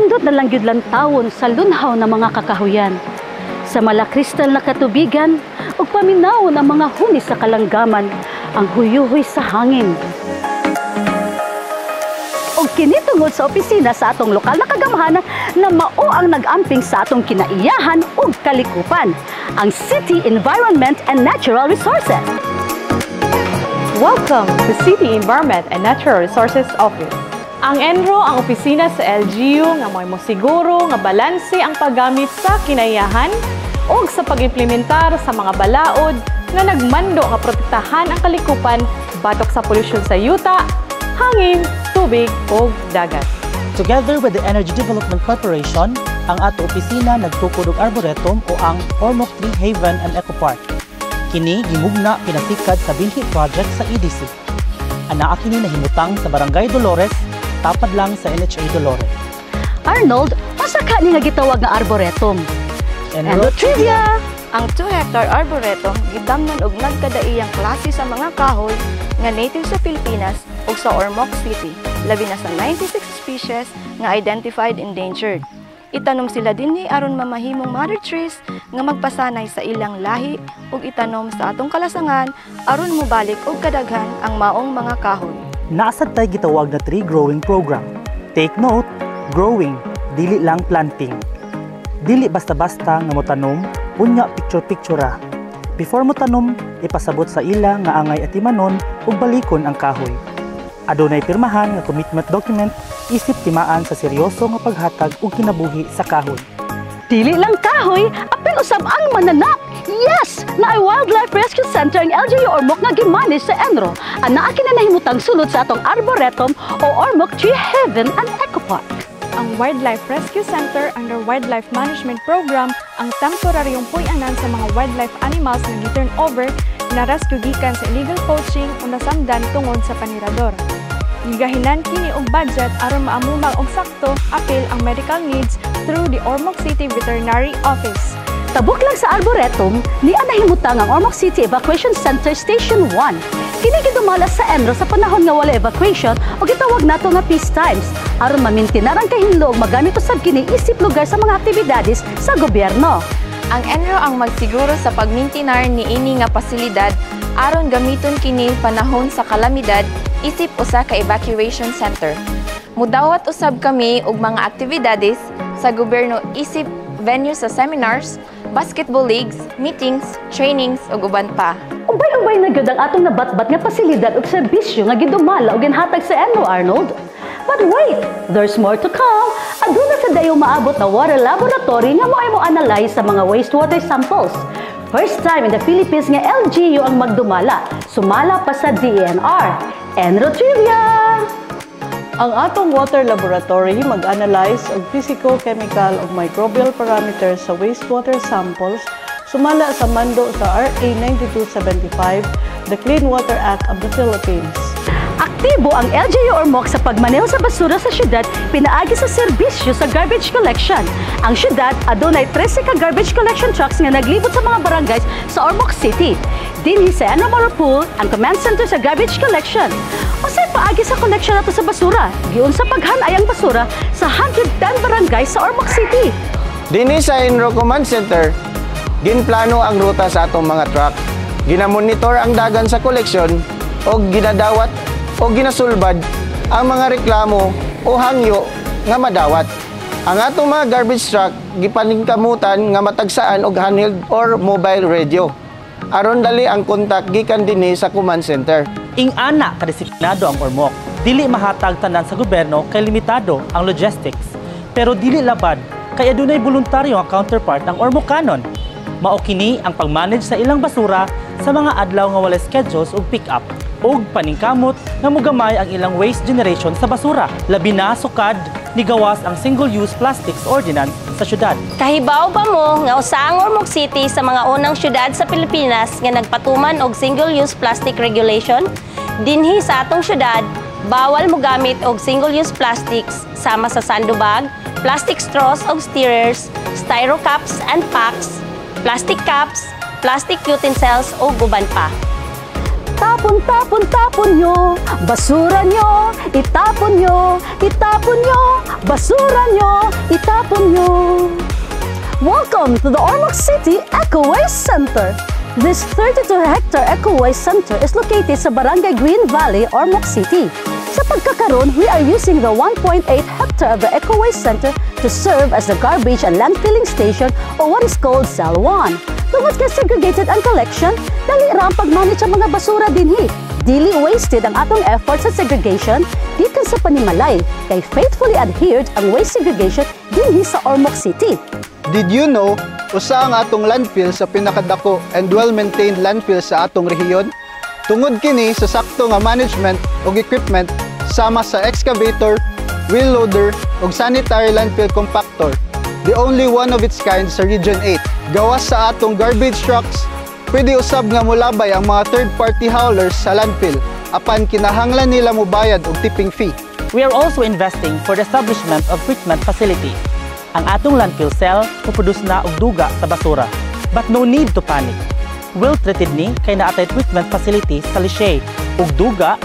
Nindot na lang gyud lang tawon sa lunhaw ng mga kakahuyan. Sa malakristal na katubigan, ug paminaw ang mga huni sa kalanggaman, ang huyuhoy sa hangin. Og kini tungod sa opisina sa atong lokal na kagamahan na mao ang nag-amping sa atong kinaiyahan ug kalikupan, ang City Environment and Natural Resources. Welcome to City Environment and Natural Resources Office. Ang ENRO ang opisina sa LGU nga may mosiguro nga balanse ang paggamit sa kinaiyahan o sa pag-implementar sa mga balaod nga nagmando nga protektahan ang kalikupan batok sa polusyon sa yuta, hangin, tubig o dagat. Together with the Energy Development Corporation, ang ato opisina nagtukod og arboretum o ang Ormoc Tree Haven and Eco Park. Kini gimugna pinasikad sa Binhi Project sa EDC. Anaa kini nahimutang sa Barangay Dolores, tapad lang sa NHA Dolores. Arnold, asa ka ni nga gitawag nga arboretum? Enro Trivia! Ang 2-hectare arboretum gidamnan og nagkadaiyang klase sa mga kahoy nga native sa Pilipinas ug sa Ormoc City, labi na sa 96 species nga identified endangered. Itanom sila dinhi aron mamahimong mother trees nga magpasanay sa ilang lahi ug itanom sa atong kalasangan aron mobalik og kadaghan ang maong mga kahoy. Naasad tay gitawag na tree growing program. Take note, growing, dili lang planting. Dili basta-basta nga motanom, unya picture-pictura. Before motanom, ipasabot sa ila nga angay atimanon ug balikon ang kahoy. Adunay pirmahan nga commitment document, isip timaan sa seryoso nga paghatag og kinabuhi sa kahoy. Dili lang kahoy, apil usab ang mananap. Yes! Naay Wildlife Rescue Center ang LGU Ormoc nga gimanage sa ENRO. Anaa kini nahimutang sulod sa atong arboretum o Ormoc Tree Haven and Eco Park. Ang Wildlife Rescue Center under Wildlife Management Program ang temporaryong puy-anan sa mga wildlife animals na gi-turn over na rescue gikan sa illegal poaching o nasamdan tungod sa panirador. Gigahinan kini og budget aron maamumang og sakto apil ang medical needs through the Ormoc City Veterinary Office. Tabuk lang sa arboretum, niya nahimutang ang Ormoc City Evacuation Center Station 1. Kini gidumala sa ENRO sa panahon nga wala evacuation o gitawag nato nga peace times aron mamintinar ang kahinlo ug magamit usab kini isip lugar sa mga aktibidades sa gobyerno. Ang ENRO ang magsiguro sa pagmintinar niini nga pasilidad aron gamiton kini panahon sa kalamidad isip usa ka evacuation center. Mudawat usab kami og mga aktibidades sa gobyerno isip venue sa seminars, basketball leagues, meetings, trainings ug uban pa. Ubay-ubay na gyud ang atong nabatbat nga pasilidad ug serbisyo nga gidumala ug ginhatag sa ENRO, Arnold. But wait, there's more to come. Aduna sa dayo maabot na water laboratory nga moay mo analyze sa mga wastewater samples. First time in the Philippines nga LGU ang magdumala, sumala pa sa DENR. ENRO Trivia! Ang atong water laboratory mag-analyze og physico-chemical ug microbial parameters sa wastewater samples sumala sa mando sa RA 9275, the Clean Water Act of the Philippines. Aktibo ang LGU Ormoc sa pagmaneho sa basura sa syudad pinaagi sa serbisyo sa garbage collection. Ang syudad adunay 13 ka garbage collection trucks nga naglibot sa mga barangays sa Ormoc City. Dinhi sa Enro Pool ang command center sa garbage collection. Usay paagi sa collection nato sa basura, giun sa paghanay ang basura sa 110 barangays sa Ormoc City. Dinhi sa Enro Command Center, ginplano ang ruta sa atong mga truck. Ginamonitor ang dagan sa koleksyon o ginadawat o ginasulbad ang mga reklamo o hangyo nga madawat. Ang atong mga garbage truck gipaningkamutan nga matagsaan og handheld or mobile radio. Aron dali ang kontak gikan dinhi sa command center. Ing-ana kadisiplinado ang Ormoc. Dili mahatag tanan sa gobyerno kay limitado ang logistics. Pero dili labad kay adunay voluntaryo ang counterpart ng Ormocanon. Mao kini ang pag-manage sa ilang basura sa mga adlaw nga wala schedules ug pick-up ug paningkamot nga mogamay ang ilang waste generation sa basura. Labi na sukad ni gawas ang single-use plastics ordinance sa syudad. Kahibaw ba mo nga usa ang Ormoc City sa mga unang syudad sa Pilipinas nga nagpatuman og single-use plastic regulation? Dinhi sa atong syudad, bawal mo gamit og single-use plastics sama sa sandubag, plastic straws og stirrers, styro cups and packs, plastic cups, plastic utensils o uban pa. Tapon, tapon, tapon nyo, basura nyo, itapon nyo, itapon nyo, basura nyo, itapon nyo. Welcome to the Ormoc City Eco Waste Center. This 32-hectare Eco Waste Center is located sa Barangay Green Valley, Ormoc City. Sa pagkakaroon, we are using the 1.8 hectare of the Eco Waste Center to serve as the garbage and landfilling station, or what is called Cell 1. Tungod kay segregated ang collection, dali ra ang pagmanage sa mga basura dinhi. Dili wasted ang atong effort sa segregation gikan sa panimalay, kay faithfully adhered ang waste segregation dinhi sa Ormoc City. Did you know, usa ang atong landfill sa pinakadako and well-maintained landfill sa atong rehiyon? Tungod kini sa sakto nga management ug equipment sama sa excavator, wheel loader ug sanitary landfill compactor, the only one of its kind sa Region 8. Gawas sa atong garbage trucks, pwede usab nga mulabay ang mga third-party haulers sa landfill apan kinahanglan nila mobayad og tipping fee. We are also investing for the establishment of treatment facility. Ang atong landfill cell puproduce na og duga sa basura. But no need to panic. Well treated ni kay naatay treatment facility sa Licey ug duga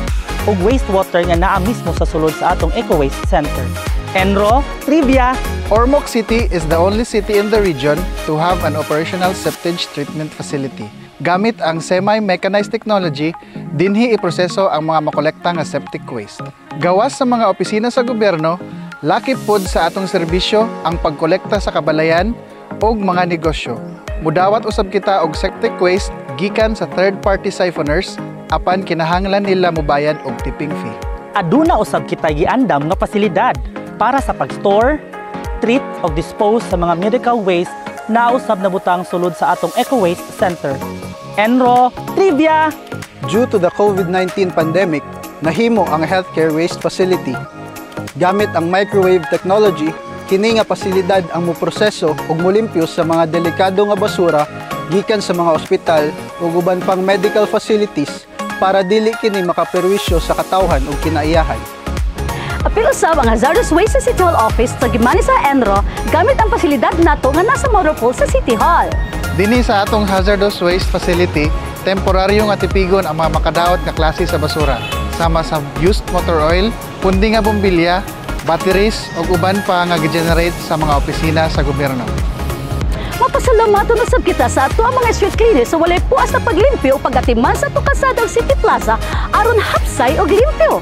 ug wastewater nga naa mismo sa sulod sa atong Eco Waste Center. Enro, trivia! Ormoc City is the only city in the region to have an operational septage treatment facility. Gamit ang semi-mechanized technology, dinhi iproseso ang mga makolekta nga septic waste. Gawas sa mga opisina sa gobyerno, laki pod sa atong serbisyo ang pagkolekta sa kabalayan ug mga negosyo. Mudawat usab kita og septic waste gikan sa third-party siphoners apan kinahanglan nila mobayad og tipping fee. Aduna usab kita giandam nga pasilidad para sa pag-store, treat o dispose sa mga medical waste na usab na butang sulod sa atong Eco Waste Center. Enro, trivia! Due to the COVID-19 pandemic, nahimo ang healthcare waste facility. Gamit ang microwave technology, kini nga pasilidad ang moproseso ug molimpyo sa mga delikado nga basura gikan sa mga ospital ug uban pang medical facilities para dili kini makaperwisyo sa katawhan ug kinaiyahan. Apil usab ang hazardous waste sa City Hall Office sa gimani sa Enro gamit ang pasilidad nato nga nasa motor pool sa City Hall. Dinhi sa atong hazardous waste facility, temporaryo nga tipigon ang mga makadaot nga klase sa basura, sama sa used motor oil, pundi nga bombilya, batteries ug uban pa nga gi-generate sa mga opisina sa gobyerno. Mapasalamaton usab kita sa ato ang mga street cleaners sa walay puas na paglimpyo o pag-atiman sa ato kasadang City Plaza aron hapsay og limpyo.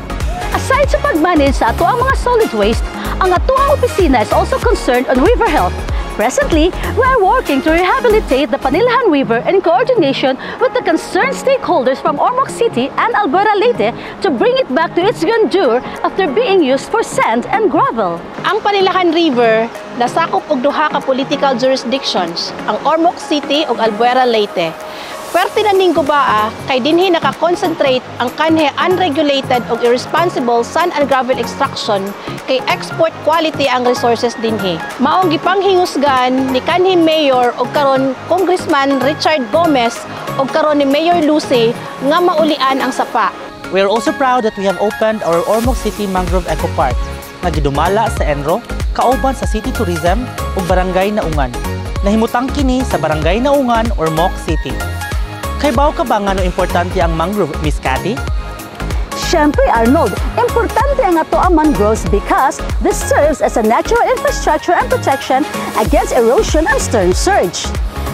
Aside sa pag-manage sa ato ang mga solid waste, ang ato ang opisina is also concerned on river health. Presently, we are working to rehabilitate the Panilahan River in coordination with the concerned stakeholders from Ormoc City and Alberta Leyte to bring it back to its grandeur after being used for sand and gravel. Ang Panilahan River nasakop og duha ka political jurisdictions, ang Ormoc City ug Alberta Leyte. Pwerte na ning gubaa kay dinhi naka-concentrate ang kanhe unregulated ug irresponsible sand and gravel extraction kay export quality ang resources dinhi. Maong gipanghingusgan ni kanhi Mayor ug karon Congressman Richard Gomez ug karon ni Mayor Lucy nga maulian ang sapa. We are also proud that we have opened our Ormoc City Mangrove Eco Park nga gidumala sa Enro, kauban sa City Tourism ug Barangay Naungan. Nahimutang kini sa Barangay Naungan, Ormoc City. Kay bawo ka ba nga no importante ang mangrove, Miss Cathy? Siyempre, Arnold, importante ang ato ang mangroves because this serves as a natural infrastructure and protection against erosion and storm surge.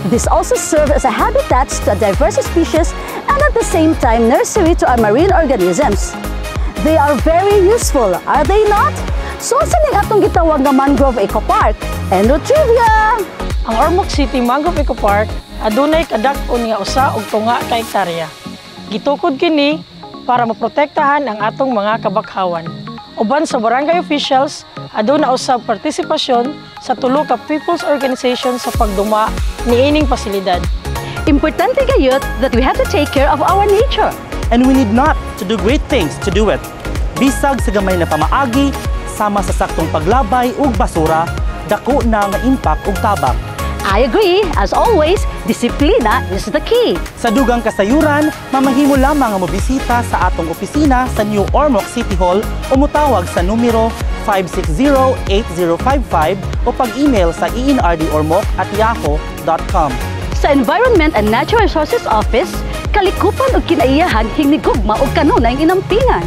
This also serves as a habitat to a diverse species and at the same time nursery to our marine organisms. They are very useful, are they not? So, saan yung atong gitawag nga Mangrove Eco Park? Enro Trivia! Ang Ormoc City Mangrove Eco Park adunay kadak-on nga usa og tunga ka hektarya. Gitukod kini para maprotektahan ang atong mga kabakhawan. Uban sa barangay officials, aduna usab partisipasyon sa tulo ka people's organization sa pagduma niining pasilidad. Importante gayud that we have to take care of our nature. And we need not to do great things to do it. Bisag sa gamay na pamaagi, sama sa saktong paglabay ug basura, dako na nga impact ug tabang. I agree. As always, disiplina is the key. Sa dugang kasayuran, mamahimo lamang nga mobisita sa atong opisina sa New Ormoc City Hall o mutawag sa numero 560-8055 o pag-email sa enrdormoc@yahoo.com. Sa Environment and Natural Resources Office, kalikupan o kinaiyahan hinigugma o kanunay inampingan.